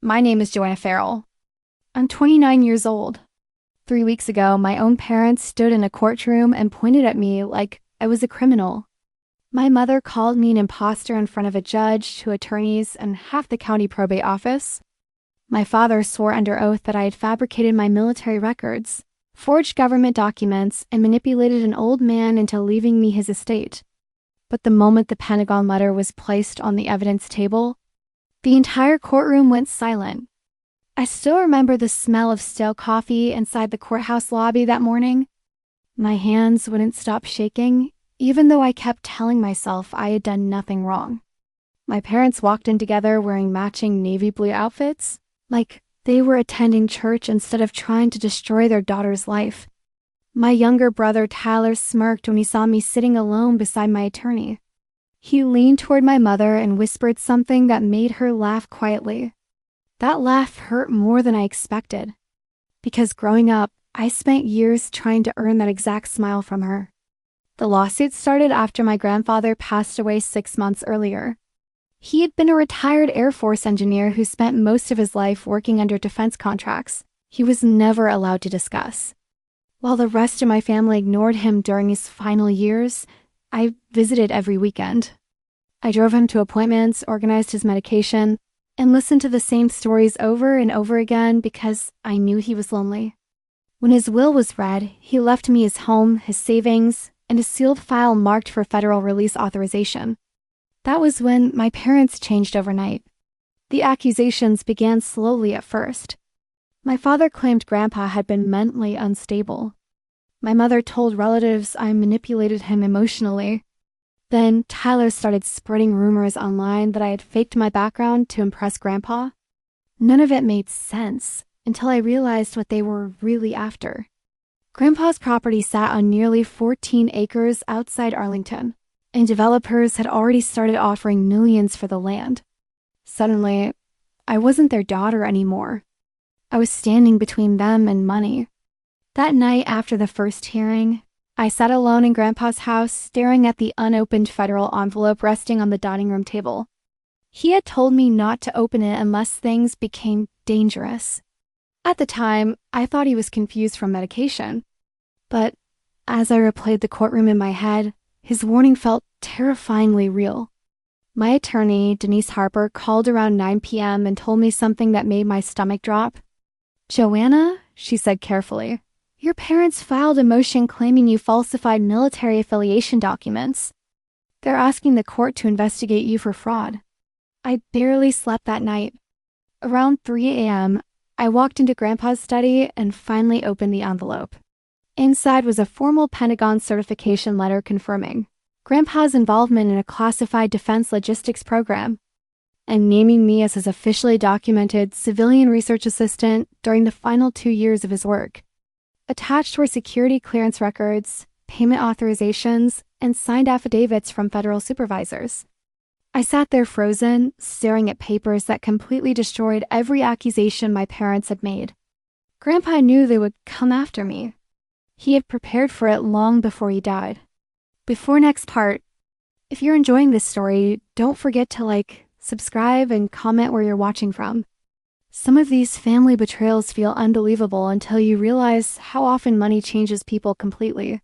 My name is Joanna Farrell. I'm 29 years old. 3 weeks ago, my own parents stood in a courtroom and pointed at me like I was a criminal. My mother called me an impostor in front of a judge, two attorneys, and half the county probate office. My father swore under oath that I had fabricated my military records, forged government documents, and manipulated an old man into leaving me his estate. But the moment the Pentagon letter was placed on the evidence table, the entire courtroom went silent. I still remember the smell of stale coffee inside the courthouse lobby that morning. My hands wouldn't stop shaking, even though I kept telling myself I had done nothing wrong. My parents walked in together wearing matching navy blue outfits, like they were attending church instead of trying to destroy their daughter's life. My younger brother Tyler smirked when he saw me sitting alone beside my attorney. He leaned toward my mother and whispered something that made her laugh quietly. That laugh hurt more than I expected, because growing up, I spent years trying to earn that exact smile from her. The lawsuit started after my grandfather passed away 6 months earlier. He had been a retired Air Force engineer who spent most of his life working under defense contracts he was never allowed to discuss. While the rest of my family ignored him during his final years, I visited every weekend. I drove him to appointments, organized his medication, and listened to the same stories over and over again because I knew he was lonely. When his will was read, he left me his home, his savings, and a sealed file marked for federal release authorization. That was when my parents changed overnight. The accusations began slowly at first. My father claimed Grandpa had been mentally unstable. My mother told relatives I manipulated him emotionally. Then Tyler started spreading rumors online that I had faked my background to impress Grandpa. None of it made sense until I realized what they were really after. Grandpa's property sat on nearly 14 acres outside Arlington, and developers had already started offering millions for the land. Suddenly, I wasn't their daughter anymore. I was standing between them and money. That night after the first hearing, I sat alone in Grandpa's house staring at the unopened federal envelope resting on the dining room table. He had told me not to open it unless things became dangerous. At the time, I thought he was confused from medication. But as I replayed the courtroom in my head, his warning felt terrifyingly real. My attorney, Denise Harper, called around 9 p.m. and told me something that made my stomach drop. "Joanna," she said carefully, "your parents filed a motion claiming you falsified military affiliation documents. They're asking the court to investigate you for fraud." I barely slept that night. Around 3 a.m., I walked into Grandpa's study and finally opened the envelope. Inside was a formal Pentagon certification letter confirming Grandpa's involvement in a classified defense logistics program and naming me as his officially documented civilian research assistant during the final 2 years of his work. Attached were security clearance records, payment authorizations, and signed affidavits from federal supervisors. I sat there frozen, staring at papers that completely destroyed every accusation my parents had made. Grandpa knew they would come after me. He had prepared for it long before he died. Before next part, if you're enjoying this story, don't forget to subscribe, and comment where you're watching from. Some of these family betrayals feel unbelievable until you realize how often money changes people completely.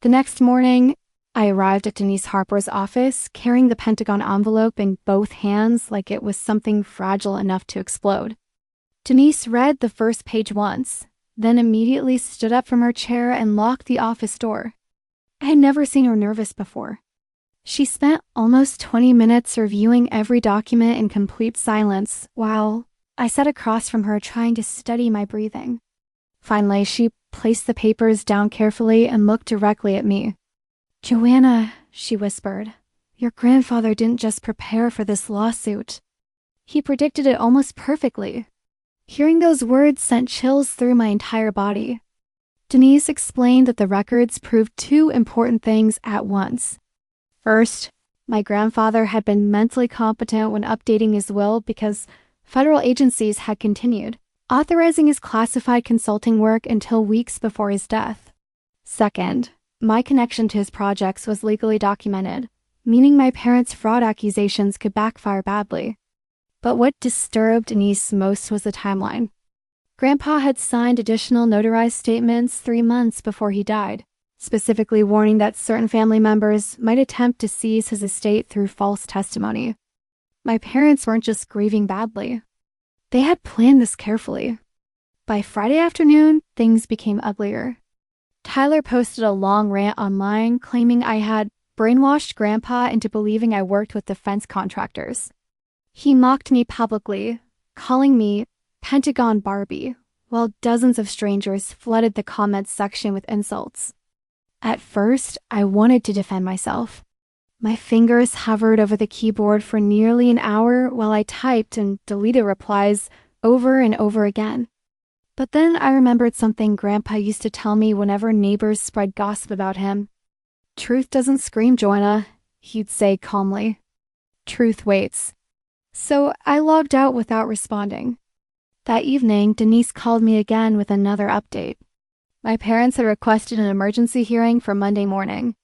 The next morning, I arrived at Denise Harper's office carrying the Pentagon envelope in both hands like it was something fragile enough to explode. Denise read the first page once, then immediately stood up from her chair and locked the office door. I had never seen her nervous before. She spent almost 20 minutes reviewing every document in complete silence while I sat across from her trying to steady my breathing. Finally, she placed the papers down carefully and looked directly at me. "Joanna," she whispered, "your grandfather didn't just prepare for this lawsuit. He predicted it almost perfectly." Hearing those words sent chills through my entire body. Denise explained that the records proved two important things at once. First, my grandfather had been mentally competent when updating his will because federal agencies had continued, authorizing his classified consulting work until weeks before his death. Second, my connection to his projects was legally documented, meaning my parents' fraud accusations could backfire badly. But what disturbed Denise most was the timeline. Grandpa had signed additional notarized statements 3 months before he died, specifically warning that certain family members might attempt to seize his estate through false testimony. My parents weren't just grieving badly. They had planned this carefully. By Friday afternoon, things became uglier. Tyler posted a long rant online claiming I had brainwashed Grandpa into believing I worked with defense contractors. He mocked me publicly, calling me Pentagon Barbie, while dozens of strangers flooded the comments section with insults. At first, I wanted to defend myself. My fingers hovered over the keyboard for nearly an hour while I typed and deleted replies over and over again. But then I remembered something Grandpa used to tell me whenever neighbors spread gossip about him. "Truth doesn't scream, Joanna," he'd say calmly. "Truth waits." So I logged out without responding. That evening, Denise called me again with another update. My parents had requested an emergency hearing for Monday morning.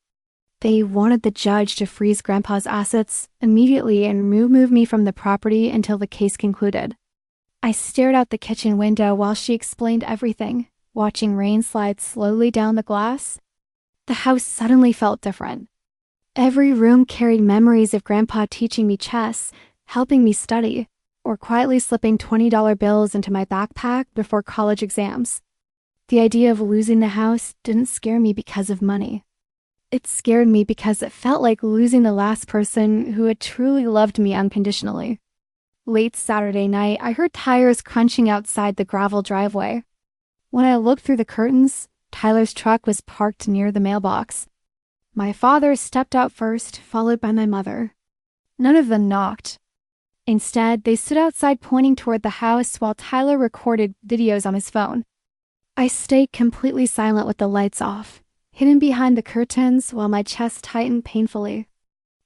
They wanted the judge to freeze Grandpa's assets immediately and remove me from the property until the case concluded. I stared out the kitchen window while she explained everything, watching rain slide slowly down the glass. The house suddenly felt different. Every room carried memories of Grandpa teaching me chess, helping me study, or quietly slipping $20 bills into my backpack before college exams. The idea of losing the house didn't scare me because of money. It scared me because it felt like losing the last person who had truly loved me unconditionally. Late Saturday night, I heard tires crunching outside the gravel driveway. When I looked through the curtains, Tyler's truck was parked near the mailbox. My father stepped out first, followed by my mother. None of them knocked. Instead, they stood outside pointing toward the house while Tyler recorded videos on his phone. I stayed completely silent with the lights off, hidden behind the curtains while my chest tightened painfully.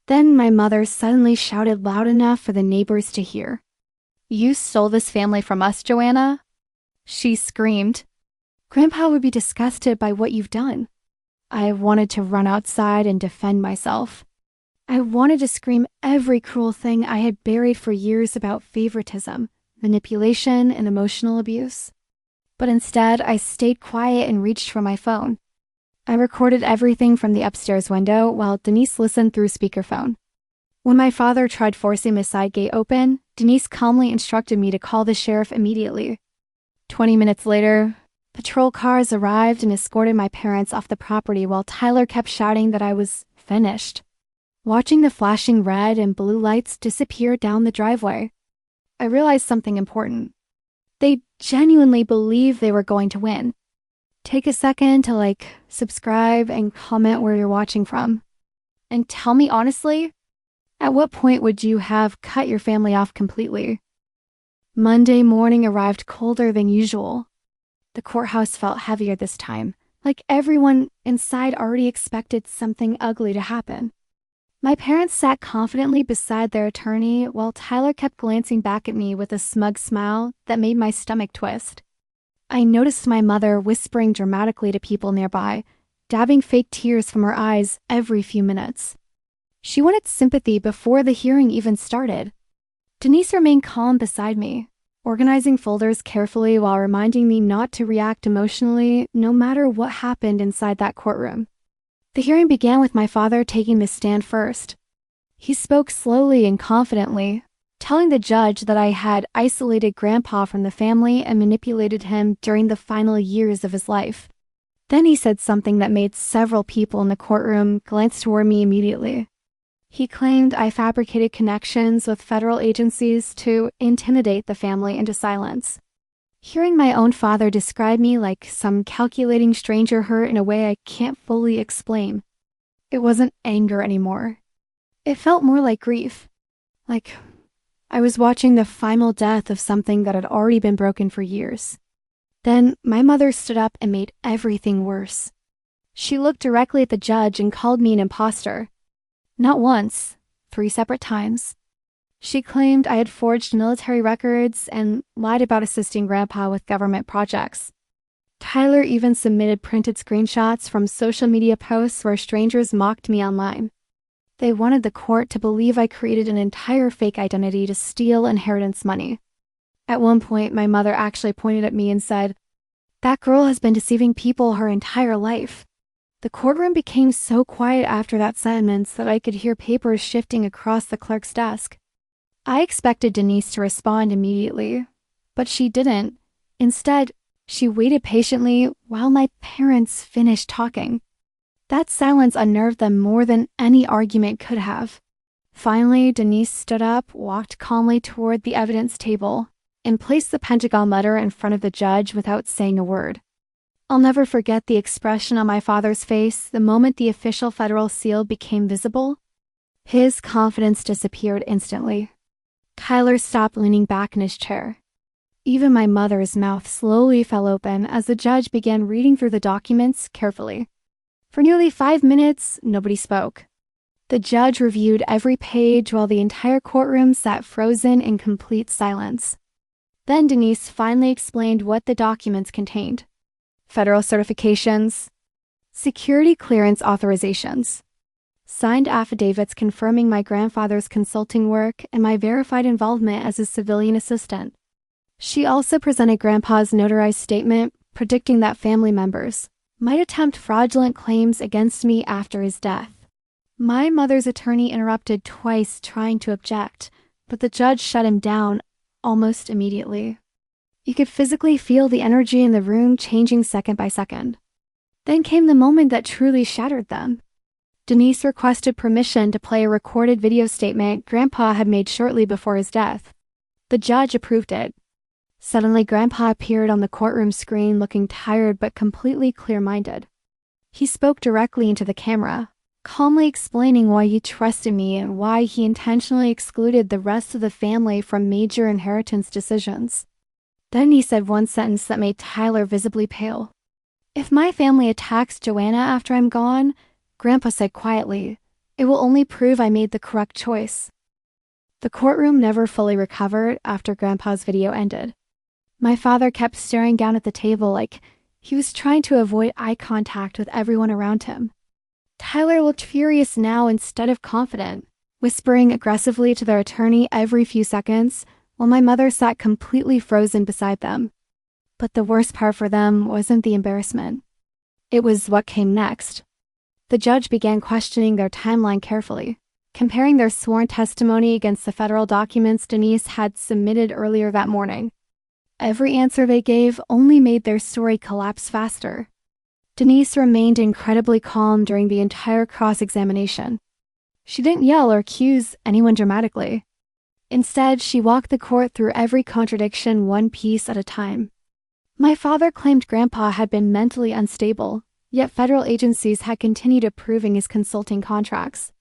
Then my mother suddenly shouted loud enough for the neighbors to hear. "You stole this family from us, Joanna?" She screamed. "Grandpa would be disgusted by what you've done." I wanted to run outside and defend myself. I wanted to scream every cruel thing I had buried for years about favoritism, manipulation, and emotional abuse. But instead, I stayed quiet and reached for my phone. I recorded everything from the upstairs window while Denise listened through speakerphone. When my father tried forcing the side gate open, Denise calmly instructed me to call the sheriff immediately. 20 minutes later, patrol cars arrived and escorted my parents off the property while Tyler kept shouting that I was finished. Watching the flashing red and blue lights disappear down the driveway, I realized something important. They genuinely believed they were going to win. Take a second to subscribe, and comment where you're watching from. And tell me honestly, at what point would you have cut your family off completely? Monday morning arrived colder than usual. The courthouse felt heavier this time, like everyone inside already expected something ugly to happen. My parents sat confidently beside their attorney while Tyler kept glancing back at me with a smug smile that made my stomach twist. I noticed my mother whispering dramatically to people nearby, dabbing fake tears from her eyes every few minutes. She wanted sympathy before the hearing even started. Denise remained calm beside me, organizing folders carefully while reminding me not to react emotionally no matter what happened inside that courtroom. The hearing began with my father taking the stand first. He spoke slowly and confidently, telling the judge that I had isolated Grandpa from the family and manipulated him during the final years of his life. Then he said something that made several people in the courtroom glance toward me immediately. He claimed I fabricated connections with federal agencies to intimidate the family into silence. Hearing my own father describe me like some calculating stranger hurt in a way I can't fully explain, it wasn't anger anymore. It felt more like grief. Like I was watching the final death of something that had already been broken for years. Then my mother stood up and made everything worse. She looked directly at the judge and called me an impostor. Not once, 3 separate times. She claimed I had forged military records and lied about assisting Grandpa with government projects. Tyler even submitted printed screenshots from social media posts where strangers mocked me online. They wanted the court to believe I created an entire fake identity to steal inheritance money. At one point, my mother actually pointed at me and said, "That girl has been deceiving people her entire life." The courtroom became so quiet after that sentence that I could hear papers shifting across the clerk's desk. I expected Denise to respond immediately, but she didn't. Instead, she waited patiently while my parents finished talking. That silence unnerved them more than any argument could have. Finally, Denise stood up, walked calmly toward the evidence table, and placed the Pentagon letter in front of the judge without saying a word. I'll never forget the expression on my father's face the moment the official federal seal became visible. His confidence disappeared instantly. Tyler stopped leaning back in his chair. Even my mother's mouth slowly fell open as the judge began reading through the documents carefully. For nearly 5 minutes, nobody spoke. The judge reviewed every page while the entire courtroom sat frozen in complete silence. Then Denise finally explained what the documents contained. Federal certifications, security clearance authorizations, signed affidavits confirming my grandfather's consulting work and my verified involvement as a civilian assistant. She also presented Grandpa's notarized statement predicting that family members might attempt fraudulent claims against me after his death. My mother's attorney interrupted twice trying to object, but the judge shut him down almost immediately. You could physically feel the energy in the room changing second by second. Then came the moment that truly shattered them. Denise requested permission to play a recorded video statement Grandpa had made shortly before his death. The judge approved it. Suddenly, Grandpa appeared on the courtroom screen looking tired but completely clear-minded. He spoke directly into the camera, calmly explaining why he trusted me and why he intentionally excluded the rest of the family from major inheritance decisions. Then he said one sentence that made Tyler visibly pale. "If my family attacks Joanna after I'm gone," Grandpa said quietly, "it will only prove I made the correct choice." The courtroom never fully recovered after Grandpa's video ended. My father kept staring down at the table like he was trying to avoid eye contact with everyone around him. Tyler looked furious now instead of confident, whispering aggressively to their attorney every few seconds, while my mother sat completely frozen beside them. But the worst part for them wasn't the embarrassment. It was what came next. The judge began questioning their timeline carefully, comparing their sworn testimony against the federal documents Denise had submitted earlier that morning. Every answer they gave only made their story collapse faster. Denise remained incredibly calm during the entire cross-examination. She didn't yell or accuse anyone dramatically. Instead, she walked the court through every contradiction one piece at a time. My father claimed Grandpa had been mentally unstable, yet federal agencies had continued approving his consulting contracts.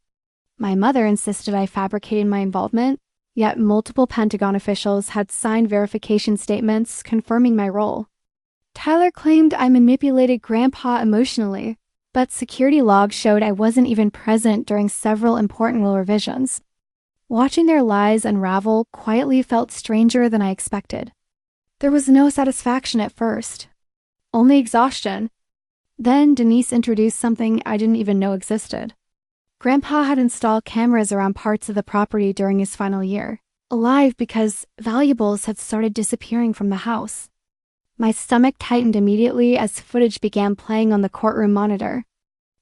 My mother insisted I fabricated my involvement, yet multiple Pentagon officials had signed verification statements confirming my role. Tyler claimed I manipulated Grandpa emotionally, but security logs showed I wasn't even present during several important will revisions. Watching their lies unravel quietly felt stranger than I expected. There was no satisfaction at first, only exhaustion. Then Denise introduced something I didn't even know existed. Grandpa had installed cameras around parts of the property during his final year, alive because valuables had started disappearing from the house. My stomach tightened immediately as footage began playing on the courtroom monitor.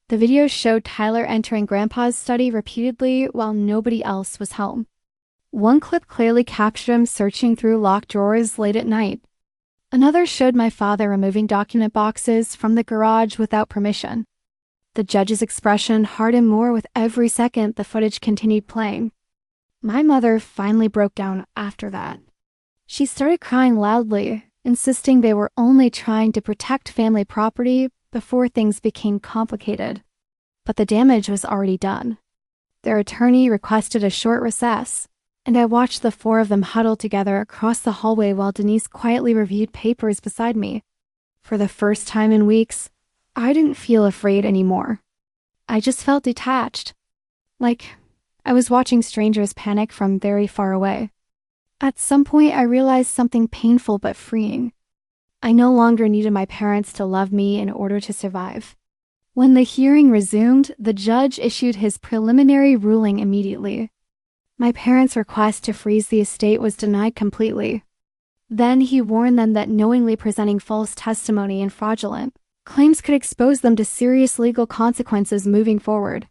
The video showed Tyler entering Grandpa's study repeatedly while nobody else was home. One clip clearly captured him searching through locked drawers late at night. Another showed my father removing document boxes from the garage without permission. The judge's expression hardened more with every second the footage continued playing. My mother finally broke down after that. She started crying loudly, insisting they were only trying to protect family property before things became complicated. But the damage was already done. Their attorney requested a short recess, and I watched the four of them huddle together across the hallway while Denise quietly reviewed papers beside me. For the first time in weeks, I didn't feel afraid anymore. I just felt detached, like I was watching strangers panic from very far away. At some point, I realized something painful but freeing. I no longer needed my parents to love me in order to survive. When the hearing resumed, the judge issued his preliminary ruling immediately. My parents' request to freeze the estate was denied completely. Then he warned them that knowingly presenting false testimony and fraudulent claims could expose them to serious legal consequences moving forward.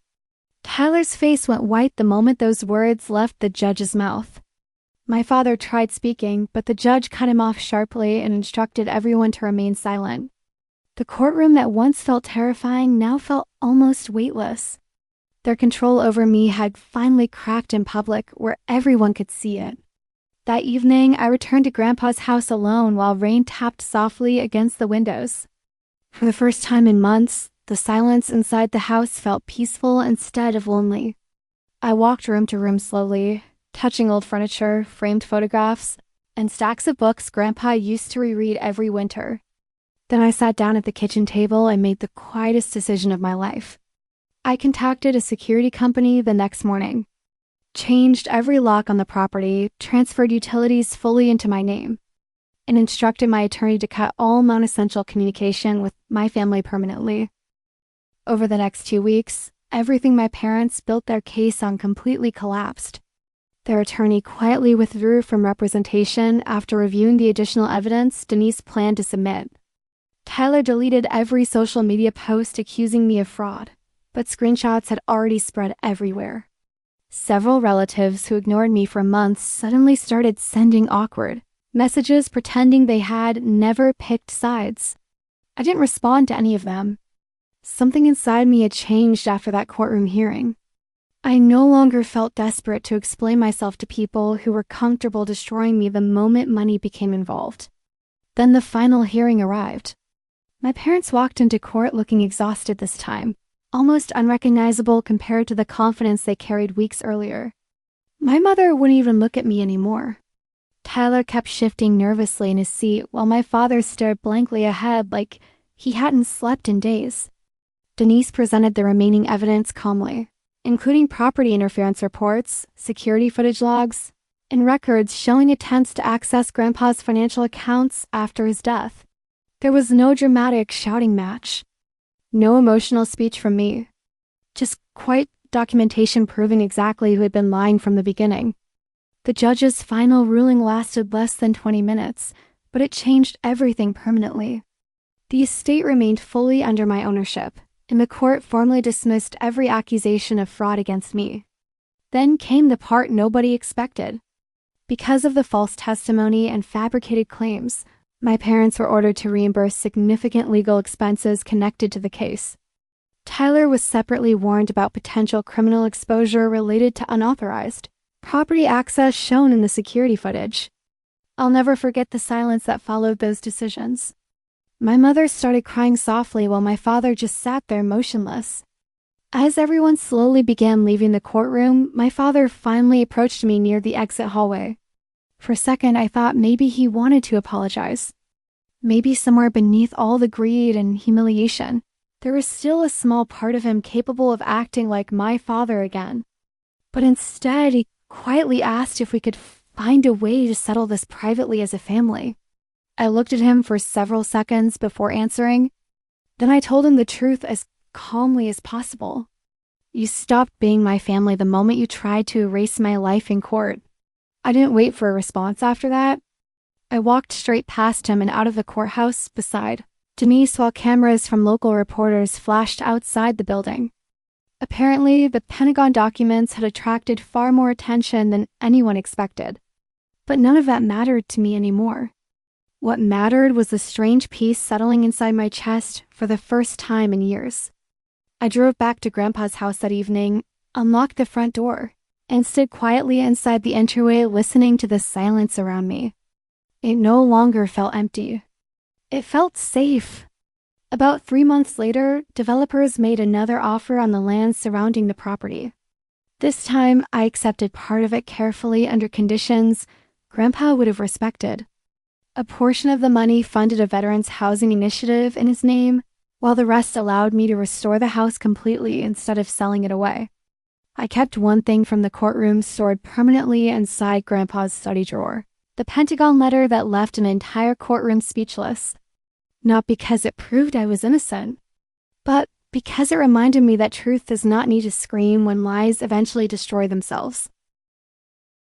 Tyler's face went white the moment those words left the judge's mouth. My father tried speaking, but the judge cut him off sharply and instructed everyone to remain silent. The courtroom that once felt terrifying now felt almost weightless. Their control over me had finally cracked in public where everyone could see it. That evening, I returned to Grandpa's house alone while rain tapped softly against the windows. For the first time in months, the silence inside the house felt peaceful instead of lonely. I walked room to room slowly, touching old furniture, framed photographs, and stacks of books Grandpa used to reread every winter. Then I sat down at the kitchen table and made the quietest decision of my life. I contacted a security company the next morning, changed every lock on the property, transferred utilities fully into my name, and instructed my attorney to cut all non-essential communication with my family permanently. Over the next 2 weeks, everything my parents built their case on completely collapsed. Their attorney quietly withdrew from representation after reviewing the additional evidence Denise planned to submit. Tyler deleted every social media post accusing me of fraud, but screenshots had already spread everywhere. Several relatives who ignored me for months suddenly started sending awkward messages pretending they had never picked sides. I didn't respond to any of them. Something inside me had changed after that courtroom hearing. I no longer felt desperate to explain myself to people who were comfortable destroying me the moment money became involved. Then the final hearing arrived. My parents walked into court looking exhausted this time, almost unrecognizable compared to the confidence they carried weeks earlier. My mother wouldn't even look at me anymore. Tyler kept shifting nervously in his seat while my father stared blankly ahead like he hadn't slept in days. Denise presented the remaining evidence calmly, including property interference reports, security footage logs, and records showing attempts to access Grandpa's financial accounts after his death. There was no dramatic shouting match. No emotional speech from me. Just quiet documentation proving exactly who had been lying from the beginning. The judge's final ruling lasted less than 20 minutes, but it changed everything permanently. The estate remained fully under my ownership, and the court formally dismissed every accusation of fraud against me. Then came the part nobody expected. Because of the false testimony and fabricated claims, my parents were ordered to reimburse significant legal expenses connected to the case. Tyler was separately warned about potential criminal exposure related to unauthorized property access shown in the security footage. I'll never forget the silence that followed those decisions. My mother started crying softly while my father just sat there motionless. As everyone slowly began leaving the courtroom, my father finally approached me near the exit hallway. For a second, I thought maybe he wanted to apologize. Maybe somewhere beneath all the greed and humiliation, there was still a small part of him capable of acting like my father again. But instead, he quietly asked if we could find a way to settle this privately as a family. I looked at him for several seconds before answering. Then I told him the truth as calmly as possible. You stopped being my family the moment you tried to erase my life in court. I didn't wait for a response after that. I walked straight past him and out of the courthouse beside Denise while cameras from local reporters flashed outside the building. Apparently, the Pentagon documents had attracted far more attention than anyone expected. But none of that mattered to me anymore. What mattered was the strange peace settling inside my chest for the first time in years. I drove back to Grandpa's house that evening, unlocked the front door, and stood quietly inside the entryway listening to the silence around me. It no longer felt empty. It felt safe. About 3 months later, developers made another offer on the land surrounding the property. This time, I accepted part of it carefully under conditions Grandpa would have respected. A portion of the money funded a veterans housing initiative in his name, while the rest allowed me to restore the house completely instead of selling it away. I kept one thing from the courtroom stored permanently inside Grandpa's study drawer, the Pentagon letter that left an entire courtroom speechless. Not because it proved I was innocent, but because it reminded me that truth does not need to scream when lies eventually destroy themselves.